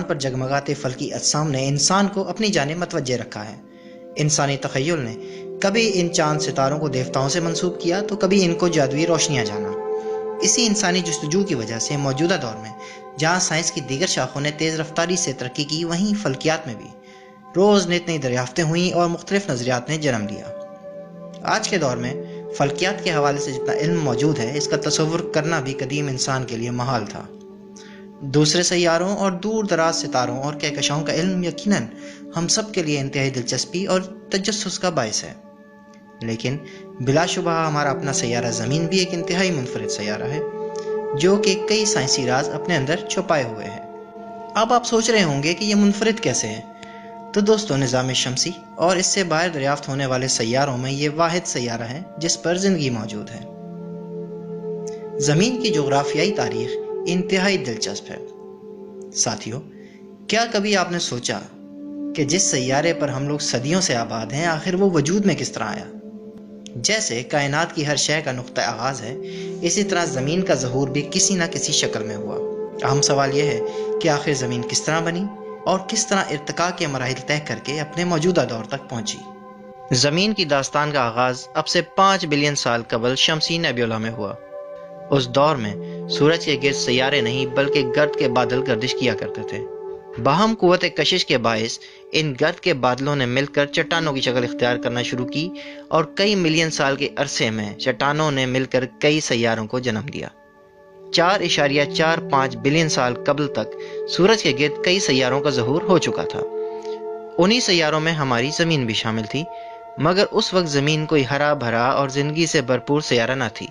پر جگمگاتے فلکی اجسام نے انسان کو اپنی جانب متوجہ رکھا ہے۔ انسانی تخیل نے کبھی ان چاند ستاروں کو دیوتاؤں سے منسوب کیا تو کبھی ان کو جادوئی روشنیاں جانا۔ اسی انسانی جستجو کی وجہ سے موجودہ دور میں جہاں سائنس کی دیگر شاخوں نے تیز رفتاری سے ترقی کی، وہیں فلکیات میں بھی روز نئی نئی دریافتیں ہوئیں اور مختلف نظریات نے جنم لیا۔ آج کے دور میں فلکیات کے حوالے سے جتنا علم موجود ہے، اس کا تصور کرنا بھی قدیم انسان کے لیے محال تھا۔ دوسرے سیاروں اور دور دراز ستاروں اور کہکشاؤں کا علم یقیناً ہم سب کے لیے انتہائی دلچسپی اور تجسس کا باعث ہے، لیکن بلا شبہ ہمارا اپنا سیارہ زمین بھی ایک انتہائی منفرد سیارہ ہے جو کہ کئی سائنسی راز اپنے اندر چھپائے ہوئے ہیں۔ اب آپ سوچ رہے ہوں گے کہ یہ منفرد کیسے ہے؟ تو دوستو، نظام شمسی اور اس سے باہر دریافت ہونے والے سیاروں میں یہ واحد سیارہ ہے جس پر زندگی موجود ہے۔ زمین کی جغرافیائی تاریخ انتہائی دلچسپ ہے۔ ساتھیو، کیا کبھی آپ نے سوچا کہ جس سیارے پر ہم لوگ صدیوں سے آباد ہیں، آخر وہ وجود میں کس طرح آیا؟ جیسے کائنات کی ہر شے کا نقطہ آغاز ہے، اسی طرح زمین کا ظہور بھی کسی نہ کسی شکل میں ہوا۔ اہم سوال یہ ہے کہ آخر زمین کس طرح بنی اور کس طرح ارتقاء کے مراحل طے کر کے اپنے موجودہ دور تک پہنچی۔ زمین کی داستان کا آغاز اب سے 5 بلین سال قبل شمسی نیبیولا میں ہوا۔ اس دور میں سورج کے گرد سیارے نہیں بلکہ گرد کے بادل گردش کیا کرتے تھے۔ باہم قوت کشش کے باعث ان گرد کے بادلوں نے مل کر چٹانوں کی شکل اختیار کرنا شروع کی اور کئی ملین سال کے عرصے میں چٹانوں نے مل کر کئی سیاروں کو جنم دیا۔ 4.45 بلین سال قبل تک سورج کے گرد کئی سیاروں کا ظہور ہو چکا تھا۔ انہی سیاروں میں ہماری زمین بھی شامل تھی، مگر اس وقت زمین کوئی ہرا بھرا اور زندگی سے بھرپور سیارہ نہ تھی،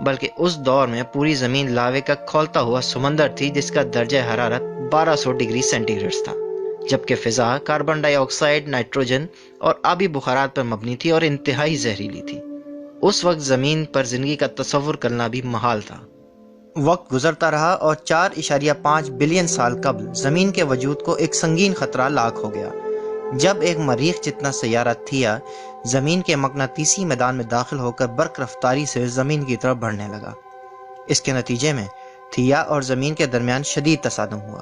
بلکہ اس دور میں پوری زمین لاوے کا کھولتا ہوا سمندر تھی جس کا درجہ حرارت 1200 ڈگری سینٹی گریڈ تھا، جبکہ فضا کاربن ڈائی آکسائڈ، نائٹروجن اور آبی بخارات پر مبنی تھی اور انتہائی زہریلی تھی۔ اس وقت زمین پر زندگی کا تصور کرنا بھی محال تھا۔ وقت گزرتا رہا اور 4.5 بلین سال قبل زمین کے وجود کو ایک سنگین خطرہ لاحق ہو گیا، جب ایک مریخ جتنا سیارہ تھیا زمین کے مقناطیسی میدان میں داخل ہو کر برق رفتاری سے زمین کی طرف بڑھنے لگا۔ اس کے نتیجے میں تھیا اور زمین کے درمیان شدید تصادم ہوا۔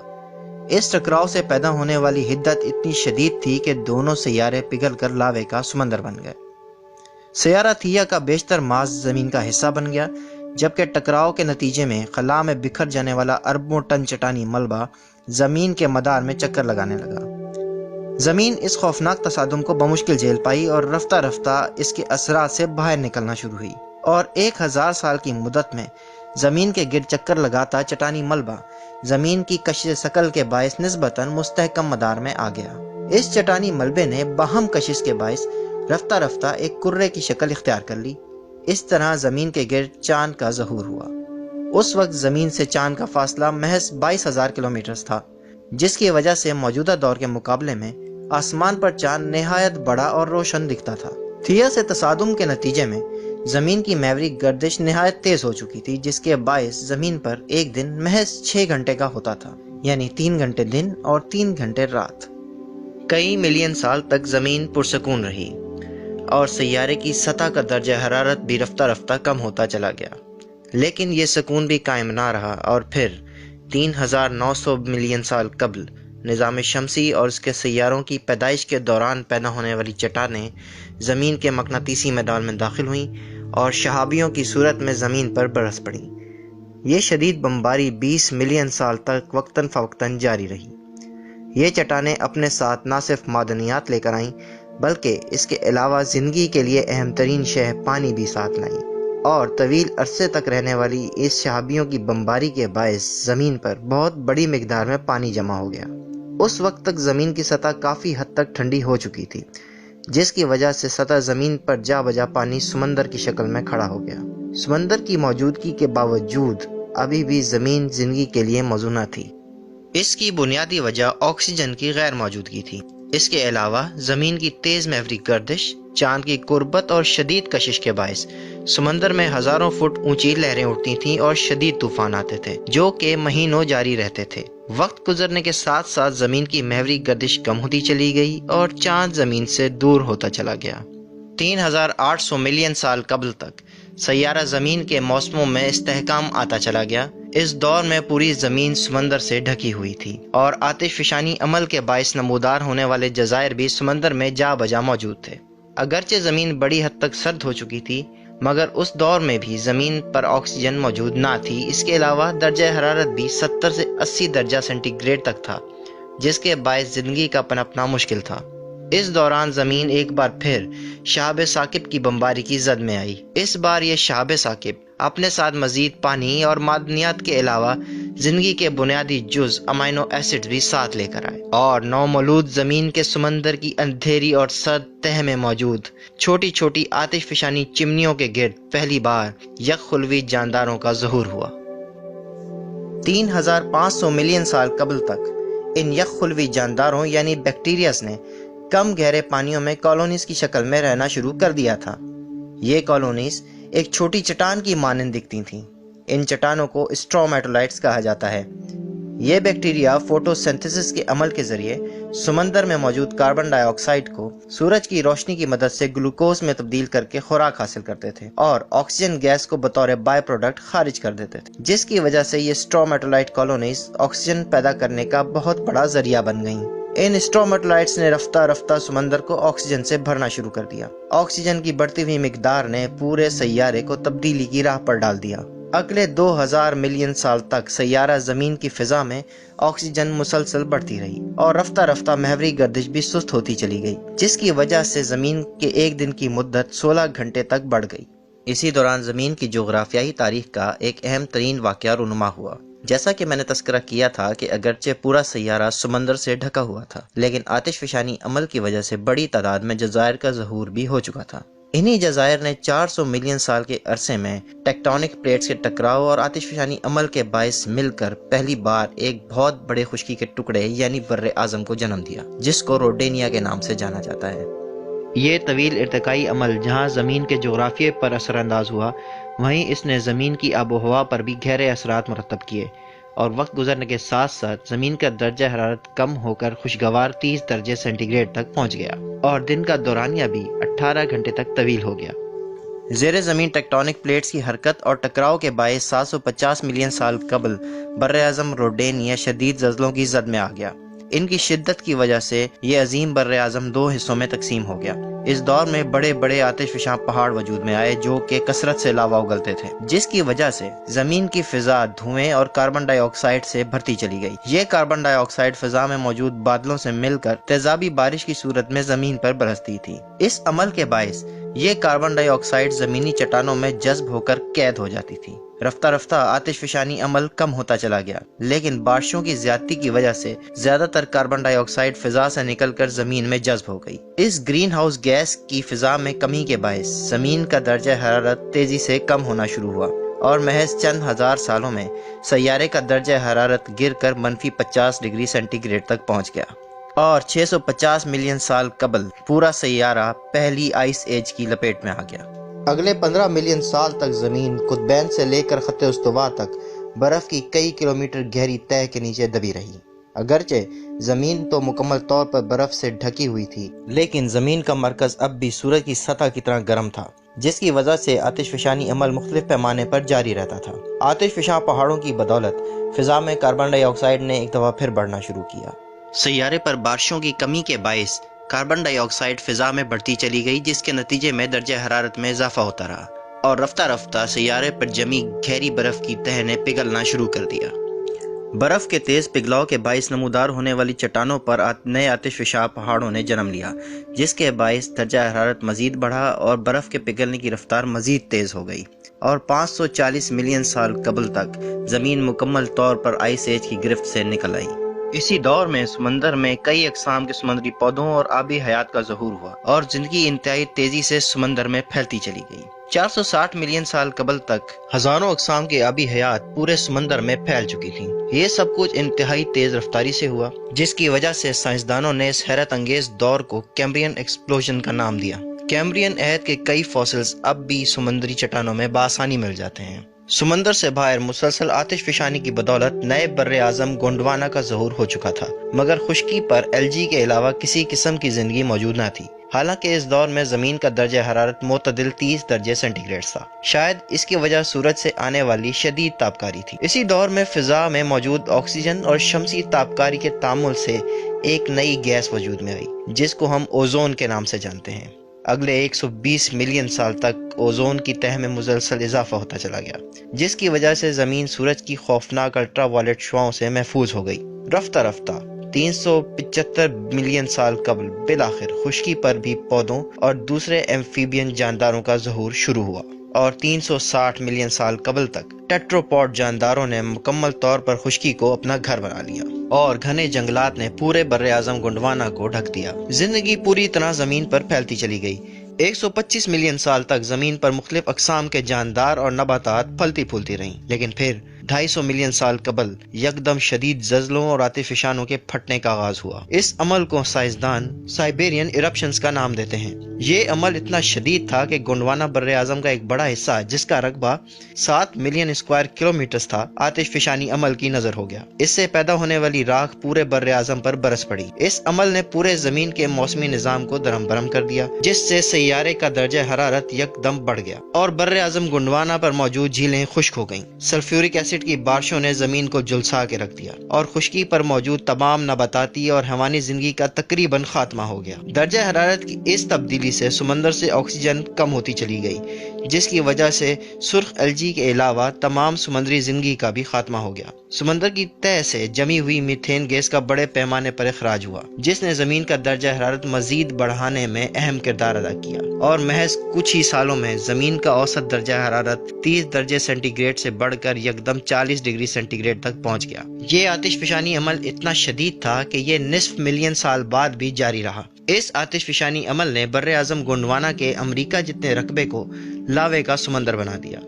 اس ٹکراؤ سے پیدا ہونے والی حدت اتنی شدید تھی کہ دونوں سیارے پگھل کر لاوے کا سمندر بن گئے۔ سیارہ تھیا کا بیشتر ماس زمین کا حصہ بن گیا، جبکہ ٹکراؤ کے نتیجے میں خلا میں بکھر جانے والا اربوں ٹن چٹانی ملبہ زمین کے مدار میں چکر لگانے لگا۔ زمین اس خوفناک تصادم کو بمشکل جھیل پائی اور رفتہ رفتہ اس کے اثرات سے باہر نکلنا شروع ہوئی، اور 1000 سال کی مدت میں زمین کے گرد چکر لگاتا چٹانی ملبہ زمین کی کشش ثقل کے باعث نسبتاً مستحکم مدار میں آ گیا۔ اس چٹانی ملبے نے باہم کشش کے باعث رفتہ رفتہ ایک کرے کی شکل اختیار کر لی۔ اس طرح زمین کے گرد چاند کا ظہور ہوا۔ اس وقت زمین سے چاند کا فاصلہ محض 22,000 کلومیٹر تھا، جس کی وجہ سے موجودہ دور کے مقابلے میں آسمان پر چاند نہایت بڑا اور روشن دکھتا تھا۔ تھیا سے تصادم کے نتیجے میں زمین کی محوری گردش نہایت تیز ہو چکی تھی، جس کے باعث زمین پر ایک دن محض 6 گھنٹے کا ہوتا تھا، یعنی 3 گھنٹے دن اور 3 گھنٹے رات۔ کئی ملین سال تک زمین پرسکون رہی اور سیارے کی سطح کا درجہ حرارت بھی رفتہ رفتہ کم ہوتا چلا گیا، لیکن یہ سکون بھی قائم نہ رہا، اور پھر 3900 ملین سال قبل نظام شمسی اور اس کے سیاروں کی پیدائش کے دوران پیدا ہونے والی چٹانیں زمین کے مقناطیسی میدان میں داخل ہوئیں اور شہابیوں کی صورت میں زمین پر برس پڑیں۔ یہ شدید بمباری 20 ملین سال تک وقتاً فوقتاً جاری رہی۔ یہ چٹانیں اپنے ساتھ نہ صرف معدنیات لے کر آئیں بلکہ اس کے علاوہ زندگی کے لیے اہم ترین شے پانی بھی ساتھ لائیں، اور طویل عرصے تک رہنے والی اس شہابیوں کی بمباری کے باعث زمین پر بہت بڑی مقدار میں پانی جمع ہو گیا۔ اس وقت تک زمین کی سطح کافی حد تک ٹھنڈی ہو چکی تھی، جس کی وجہ سے سطح زمین پر جا بجا پانی سمندر کی شکل میں کھڑا ہو گیا۔ سمندر کی موجودگی کے باوجود ابھی بھی زمین زندگی کے لیے موزوں نہ تھی۔ اس کی بنیادی وجہ آکسیجن کی غیر موجودگی تھی۔ اس کے علاوہ زمین کی تیز محوری گردش، چاند کی قربت اور شدید کشش کے باعث سمندر میں ہزاروں فٹ اونچی لہریں اٹھتی تھیں اور شدید طوفان آتے تھے جو کہ مہینوں جاری رہتے تھے۔ وقت گزرنے کے ساتھ ساتھ زمین کی محوری گردش کم ہوتی چلی گئی اور چاند زمین سے دور ہوتا چلا گیا۔ 3800 ملین سال قبل تک سیارہ زمین کے موسموں میں استحکام آتا چلا گیا۔ اس دور میں پوری زمین سمندر سے ڈھکی ہوئی تھی اور آتش فشانی عمل کے باعث نمودار ہونے والے جزائر بھی سمندر میں جا بجا موجود تھے۔ اگرچہ زمین بڑی حد تک سرد ہو چکی تھی، مگر اس دور میں بھی زمین پر آکسیجن موجود نہ تھی۔ اس کے علاوہ درجہ حرارت بھی 70 سے 80 درجہ سینٹی گریڈ تک تھا، جس کے باعث زندگی کا پنپنا مشکل تھا۔ اس دوران زمین ایک بار پھر شہاب ثاقب کی بمباری کی زد میں آئی۔ اس بار یہ شہاب ثاقب اپنے ساتھ مزید پانی اور معدنیات کے علاوہ زندگی کے بنیادی جز امینو ایسڈ بھی ساتھ لے کر آئے، اور نومولود زمین کے سمندر کی اندھیری اور سرد تہہ میں موجود چھوٹی چھوٹی آتش فشانی چمنیوں کے گرد پہلی بار یک خلوی جانداروں کا ظہور ہوا۔ 3500 ملین سال قبل تک ان یک خلوی جانداروں یعنی بیکٹیریاز نے کم گہرے پانیوں میں کالونیز کی شکل میں رہنا شروع کر دیا تھا۔ یہ کالونیز ایک چھوٹی چٹان کی مانند دکھتی تھیں۔ ان چٹانوں کو اسٹرومیٹولائٹس کہا جاتا ہے۔ یہ بیکٹیریا فوٹو سینتھسس کے عمل کے ذریعے سمندر میں موجود کاربن ڈائی آکسائڈ کو سورج کی روشنی کی مدد سے گلوکوز میں تبدیل کر کے خوراک حاصل کرتے تھے اور آکسیجن گیس کو بطور بائی پروڈکٹ خارج کر دیتے تھے، جس کی وجہ سے یہ اسٹرومیٹولائٹ کالونیز آکسیجن پیدا کرنے کا بہت بڑا ذریعہ بن گئیں۔ ان اسٹرومیٹولائٹس نے رفتہ رفتہ سمندر کو آکسیجن سے بھرنا شروع کر دیا۔ آکسیجن کی بڑھتی ہوئی مقدار نے پورے سیارے کو تبدیلی کی راہ پر ڈال دیا۔ اگلے 2000 ملین سال تک سیارہ زمین کی فضا میں آکسیجن مسلسل بڑھتی رہی اور رفتہ رفتہ محوری گردش بھی سست ہوتی چلی گئی، جس کی وجہ سے زمین کے ایک دن کی مدت 16 گھنٹے تک بڑھ گئی۔ اسی دوران زمین کی جغرافیائی تاریخ کا ایک اہم ترین واقعہ رونما ہوا۔ جیسا کہ میں نے تذکرہ کیا تھا کہ اگرچہ پورا سیارہ سمندر سے ڈھکا ہوا تھا، لیکن آتش فشانی عمل کی وجہ سے بڑی تعداد میں جزائر کا ظہور بھی ہو چکا تھا۔ انہی جزائر نے 400 ملین سال کے عرصے میں ٹیکٹونک پلیٹس کے ٹکراؤ اور آتش فشانی عمل کے باعث مل کر پہلی بار ایک بہت بڑے خشکی کے ٹکڑے یعنی بر اعظم کو جنم دیا، جس کو روڈینیا کے نام سے جانا جاتا ہے۔ یہ طویل ارتقائی عمل جہاں زمین کے جغرافیے پر اثر انداز ہوا، وہیں اس نے زمین کی آب و ہوا پر بھی گہرے اثرات مرتب کیے، اور وقت گزرنے کے ساتھ ساتھ زمین کا درجہ حرارت کم ہو کر خوشگوار 30 درجے سینٹی گریڈ تک پہنچ گیا، اور دن کا دورانیہ بھی 18 گھنٹے تک طویل ہو گیا۔ زیر زمین ٹیکٹونک پلیٹس کی حرکت اور ٹکراؤ کے باعث 750 ملین سال قبل بر اعظم روڈینیا شدید زلزلوں کی زد میں آ گیا۔ ان کی شدت کی وجہ سے یہ عظیم بر اعظم 2 حصوں میں تقسیم ہو گیا۔ اس دور میں بڑے بڑے آتش فشاں پہاڑ وجود میں آئے جو کہ کثرت سے لاوا اگلتے تھے، جس کی وجہ سے زمین کی فضا دھوئیں اور کاربن ڈائی آکسائڈ سے بھرتی چلی گئی۔ یہ کاربن ڈائی آکسائڈ فضا میں موجود بادلوں سے مل کر تیزابی بارش کی صورت میں زمین پر برستی تھی۔ اس عمل کے باعث یہ کاربن ڈائی آکسائڈ زمینی چٹانوں میں جذب ہو کر قید ہو جاتی تھی۔ رفتہ رفتہ آتش فشانی عمل کم ہوتا چلا گیا، لیکن بارشوں کی زیادتی کی وجہ سے زیادہ تر کاربن ڈائی آکسائڈ فضا سے نکل کر زمین میں جذب ہو گئی۔ اس گرین ہاؤس گیس کی فضا میں کمی کے باعث زمین کا درجہ حرارت تیزی سے کم ہونا شروع ہوا، اور محض چند ہزار سالوں میں سیارے کا درجہ حرارت گر کر -50 ڈگری سینٹی گریڈ تک پہنچ گیا، اور 650 ملین سال قبل پورا سیارہ پہلی آئس ایج کی لپیٹ میں آ گیا۔ اگلے 15 ملین سال تک زمین قطبین سے لے کر خط استوا تک برف کی کئی کلومیٹر گہری تہہ کے نیچے دبی رہی۔ اگرچہ زمین تو مکمل طور پر برف سے ڈھکی ہوئی تھی، لیکن زمین کا مرکز اب بھی سورج کی سطح کی طرح گرم تھا، جس کی وجہ سے آتش فشانی عمل مختلف پیمانے پر جاری رہتا تھا۔ آتش فشاں پہاڑوں کی بدولت فضا میں کاربن ڈائی آکسائڈ نے ایک دفعہ پھر بڑھنا شروع کیا۔ سیارے پر بارشوں کی کمی کے باعث کاربن ڈائی آکسائڈ فضا میں بڑھتی چلی گئی، جس کے نتیجے میں درجہ حرارت میں اضافہ ہوتا رہا، اور رفتہ رفتہ سیارے پر جمی گہری برف کی تہہ نے پگھلنا شروع کر دیا۔ برف کے تیز پگھلاؤ کے باعث نمودار ہونے والی چٹانوں پر نئے آتش فشاں پہاڑوں نے جنم لیا، جس کے باعث درجہ حرارت مزید بڑھا اور برف کے پگھلنے کی رفتار مزید تیز ہو گئی، اور 540 ملین سال قبل تک زمین مکمل طور پر آئس ایج کی گرفت سے نکل آئی۔ اسی دور میں سمندر میں کئی اقسام کے سمندری پودوں اور آبی حیات کا ظہور ہوا، اور زندگی انتہائی تیزی سے سمندر میں پھیلتی چلی گئی۔ 460 ملین سال قبل تک ہزاروں اقسام کے آبی حیات پورے سمندر میں پھیل چکی تھیں۔ یہ سب کچھ انتہائی تیز رفتاری سے ہوا، جس کی وجہ سے سائنسدانوں نے اس حیرت انگیز دور کو کیمبرین ایکسپلوژن کا نام دیا۔ کیمبرین عہد کے کئی فوسلز اب بھی سمندری چٹانوں میں بآسانی مل جاتے ہیں۔ سمندر سے باہر مسلسل آتش فشانی کی بدولت نئے بر اعظم گونڈوانا کا ظہور ہو چکا تھا، مگر خشکی پر الجی کے علاوہ کسی قسم کی زندگی موجود نہ تھی۔ حالانکہ اس دور میں زمین کا درجہ حرارت معتدل 30 درجے سینٹی گریڈ تھا۔ شاید اس کی وجہ سورج سے آنے والی شدید تابکاری تھی۔ اسی دور میں فضا میں موجود آکسیجن اور شمسی تابکاری کے تعامل سے ایک نئی گیس وجود میں آئی، جس کو ہم اوزون کے نام سے جانتے ہیں۔ اگلے 120 ملین سال تک اوزون کی تہہ میں مسلسل اضافہ ہوتا چلا گیا، جس کی وجہ سے زمین سورج کی خوفناک الٹرا وائلٹ شعاؤں سے محفوظ ہو گئی۔ رفتہ رفتہ 375 ملین سال قبل بالآخر خشکی پر بھی پودوں اور دوسرے ایمفیبین جانداروں کا ظہور شروع ہوا، اور 360 ملین سال قبل تک ٹیٹروپوڈ جانداروں نے مکمل طور پر خشکی کو اپنا گھر بنا لیا، اور گھنے جنگلات نے پورے بر اعظم گونڈوانا کو ڈھک دیا۔ زندگی پوری طرح زمین پر پھیلتی چلی گئی۔ 125 ملین سال تک زمین پر مختلف اقسام کے جاندار اور نباتات پھلتی پھولتی رہیں، لیکن پھر 250 ملین سال قبل یکدم شدید زلزلوں اور آتش فشانوں کے پھٹنے کا آغاز ہوا۔ اس عمل کو سائنسدان سائبیرین ایرپشنز کا نام دیتے ہیں۔ یہ عمل اتنا شدید تھا کہ گونڈوانا بر اعظم کا ایک بڑا حصہ، جس کا رقبہ 7 ملین اسکوائر کلومیٹرز تھا، آتش فشانی عمل کی نظر ہو گیا۔ اس سے پیدا ہونے والی راکھ پورے بر اعظم پر برس پڑی۔ اس عمل نے پورے زمین کے موسمی نظام کو درہم برہم کر دیا، جس سے سیارے کا درجہ حرارت یکدم بڑھ گیا اور بر اعظم گونڈوانا پر موجود جھیلیں خشک ہو گئیں۔ سلفیورک ایسڈ کی بارشوں نے زمین کو جھلسا کے رکھ دیا، اور خشکی پر موجود تمام نباتاتی اور حیوانی زندگی کا تقریباً خاتمہ ہو گیا۔ درجہ حرارت کی اس تبدیلی سے سمندر سے آکسیجن کم ہوتی چلی گئی، جس کی وجہ سے سرخ الجی کے علاوہ تمام سمندری زندگی کا بھی خاتمہ ہو گیا۔ سمندر کی تہہ سے جمی ہوئی میتھین گیس کا بڑے پیمانے پر اخراج ہوا، جس نے زمین کا درجہ حرارت مزید بڑھانے میں اہم کردار ادا کیا، اور محض کچھ ہی سالوں میں زمین کا اوسط درجہ حرارت 30 درجے سینٹی گریڈ سے بڑھ کر یکدم 40 ڈگری سینٹی گریڈ تک پہنچ گیا۔ یہ آتش فشانی عمل اتنا شدید تھا کہ یہ نصف ملین سال بعد بھی جاری رہا۔ اس آتش فشانی عمل نے بر اعظم گونڈوانا کے امریکہ جتنے رقبے کو لاوے کا سمندر بنا دیا۔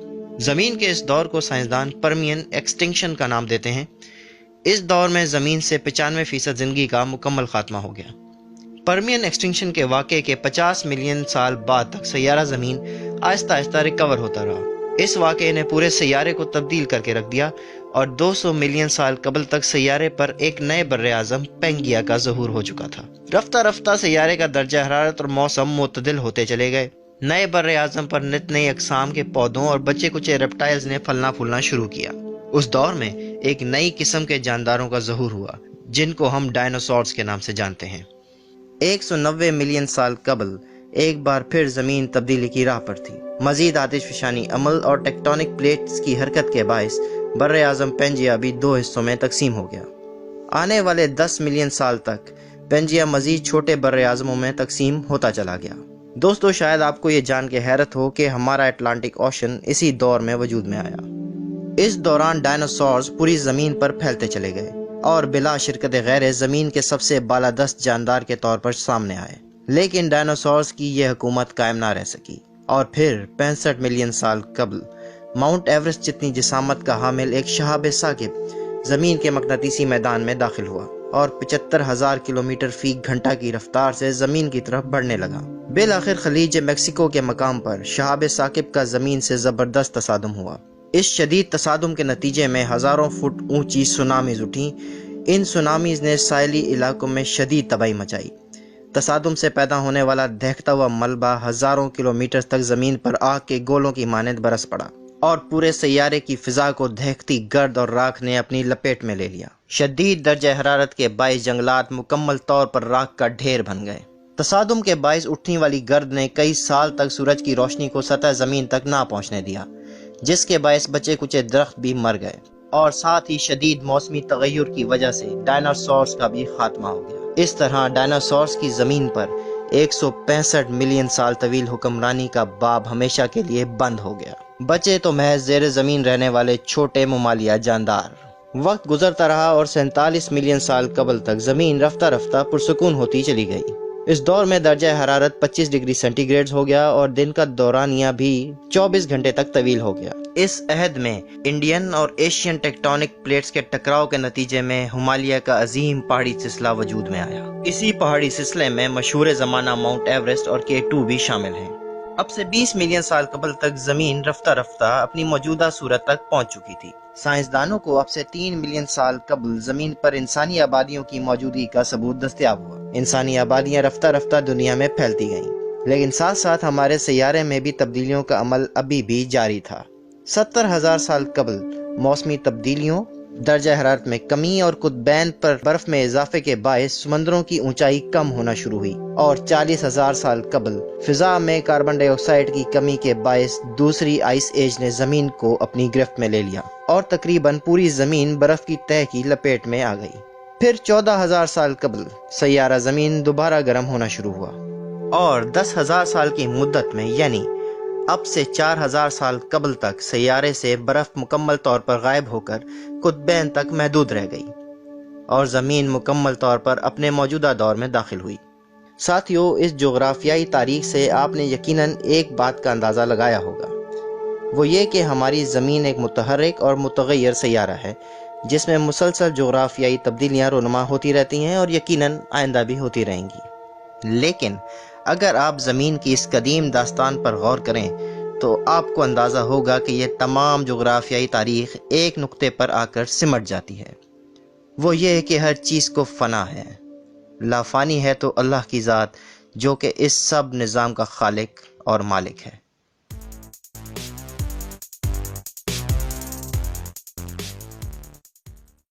زمین کے اس دور کو سائنسدان پرمین ایکسٹنکشن کا نام دیتے ہیں۔ اس دور میں زمین سے 95% زندگی کا مکمل خاتمہ ہو گیا۔ پرمین ایکسٹنکشن کے واقعے کے 50 ملین سال بعد تک سیارہ زمین آہستہ آہستہ ریکور ہوتا رہا۔ اس واقعے نے پورے سیارے کو تبدیل کر کے رکھ دیا، اور 200 ملین سال قبل تک سیارے پر ایک نئے بر اعظم پینگیا کا ظہور ہو چکا تھا۔ رفتہ رفتہ سیارے کا درجہ حرارت اور موسم معتدل ہوتے چلے گئے۔ نئے بر اعظم پر نت نئی اقسام کے پودوں اور بچے کچے ریپٹائلز نے پھلنا پھولنا شروع کیا۔ اس دور میں ایک نئی قسم کے جانداروں کا ظہور ہوا، جن کو ہم ڈائنوسورز کے نام سے جانتے ہیں۔ 190 ملین سال قبل ایک بار پھر زمین تبدیلی کی راہ پر تھی۔ مزید آتش فشانی عمل اور ٹیکٹونک پلیٹس کی حرکت کے باعث بر اعظم پینجیا بھی 2 حصوں میں تقسیم ہو گیا۔ آنے والے 10 ملین سال تک پینجیا مزید چھوٹے بر اعظموں میں تقسیم ہوتا چلا گیا۔ دوستو، شاید آپ کو یہ جان کے حیرت ہو کہ ہمارا اٹلانٹک اوشن اسی دور میں وجود میں آیا۔ اس دوران ڈائنوسورز پوری زمین پر پھیلتے چلے گئے، اور بلا شرکت غیر زمین کے سب سے بالادست جاندار کے طور پر سامنے آئے۔ لیکن ڈائنوسورز کی یہ حکومت قائم نہ رہ سکی، اور پھر 65 ملین سال قبل ماؤنٹ ایورسٹ جتنی جسامت کا حامل ایک شہاب ثاقب زمین کے مقناطیسی میدان میں داخل ہوا، اور 75,000 کلومیٹر فی گھنٹہ کی رفتار سے زمین کی طرف بڑھنے لگا۔ بالآخر خلیج میکسیکو کے مقام پر شہاب ثاقب کا زمین سے زبردست تصادم ہوا۔ اس شدید تصادم کے نتیجے میں ہزاروں فٹ اونچی سونامیز اٹھیں۔ ان سونامیز نے ساحلی علاقوں میں شدید تباہی مچائی۔ تصادم سے پیدا ہونے والا دہکتا ہوا ملبہ ہزاروں کلومیٹر تک زمین پر آگ کے گولوں کی مانند برس پڑا، اور پورے سیارے کی فضا کو دہکتی گرد اور راکھ نے اپنی لپیٹ میں لے لیا۔ شدید درجہ حرارت کے باعث جنگلات مکمل طور پر راکھ کا ڈھیر بن گئے۔ تصادم کے باعث اٹھنے والی گرد نے کئی سال تک سورج کی روشنی کو سطح زمین تک نہ پہنچنے دیا، جس کے باعث بچے کچے درخت بھی مر گئے، اور ساتھ ہی شدید موسمی تغیر کی وجہ سے ڈائنوسورز کا بھی خاتمہ ہو گیا۔ اس طرح ڈائنوسورز کی زمین پر 165 ملین سال طویل حکمرانی کا باب ہمیشہ کے لیے بند ہو گیا۔ بچے تو محض زیر زمین رہنے والے چھوٹے ممالیہ جاندار۔ وقت گزرتا رہا، اور 47 ملین سال قبل تک زمین رفتہ رفتہ پرسکون ہوتی چلی گئی۔ اس دور میں درجہ حرارت 25 ڈگری سینٹی گریڈ ہو گیا، اور دن کا دورانیہ بھی 24 گھنٹے تک طویل ہو گیا۔ اس عہد میں انڈین اور ایشین ٹیکٹونک پلیٹس کے ٹکراؤ کے نتیجے میں ہمالیہ کا عظیم پہاڑی سلسلہ وجود میں آیا۔ اسی پہاڑی سلسلے میں مشہور زمانہ ماؤنٹ ایورسٹ اور K2 بھی شامل ہیں۔ اب سے 20 ملین سال قبل تک زمین رفتہ رفتہ اپنی موجودہ صورت تک پہنچ چکی تھی۔ سائنسدانوں کو اب سے 3 ملین سال قبل زمین پر انسانی آبادیوں کی موجودگی کا ثبوت دستیاب ہوا۔ انسانی آبادیاں رفتہ رفتہ دنیا میں پھیلتی گئیں، لیکن ساتھ ساتھ ہمارے سیارے میں بھی تبدیلیوں کا عمل ابھی بھی جاری تھا۔ 70,000 سال قبل موسمی تبدیلیوں، درجہ حرارت میں کمی اور قطبین پر برف میں اضافے کے باعث سمندروں کی اونچائی کم ہونا شروع ہوئی، اور 40,000 سال قبل فضا میں کاربن ڈائی آکسائیڈ کی کمی کے باعث دوسری آئس ایج نے زمین کو اپنی گرفت میں لے لیا اور تقریباً پوری زمین برف کی تہہ کی لپیٹ میں آ گئی۔ پھر 14,000 سال قبل سیارہ زمین دوبارہ گرم ہونا شروع ہوا، اور 10,000 سال کی مدت میں یعنی اب سے 4,000 سال قبل تک سیارے سے برف مکمل طور پر غائب ہو کر قطبین تک محدود رہ گئی اور زمین مکمل طور پر اپنے موجودہ دور میں داخل ہوئی۔ ساتھیو، اس جغرافیائی تاریخ سے آپ نے یقیناً ایک بات کا اندازہ لگایا ہوگا، وہ یہ کہ ہماری زمین ایک متحرک اور متغیر سیارہ ہے جس میں مسلسل جغرافیائی تبدیلیاں رونما ہوتی رہتی ہیں اور یقیناً آئندہ بھی ہوتی رہیں گی۔ لیکن اگر آپ زمین کی اس قدیم داستان پر غور کریں تو آپ کو اندازہ ہوگا کہ یہ تمام جغرافیائی تاریخ ایک نقطے پر آ کر سمٹ جاتی ہے، وہ یہ کہ ہر چیز کو فنا ہے، لا فانی ہے تو اللہ کی ذات جو کہ اس سب نظام کا خالق اور مالک ہے۔